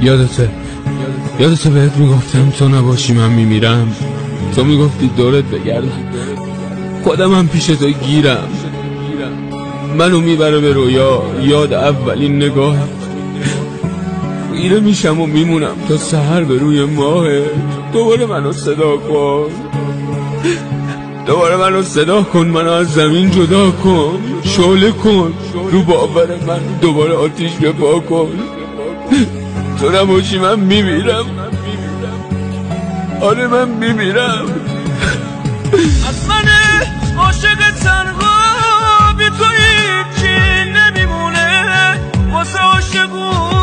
یادته بهت میگفتم تو نباشی من میمیرم. تو میگفتی دورت بگردم، خودم هم پیش تو گیرم. منو میبره به رویا، یاد اولین نگاه. خیره میشم و میمونم تا سحر به روی ماه. دوباره منو صدا کن، دوباره منو صدا کن، منو از زمین جدا کن، شعله کن رو باور من، دوباره آتیش بپا کن. تو نباشی من میمیرم، آره من میمیرم. از من عاشق تنها بی تو هیچی نمیمونه، واسه عاشقون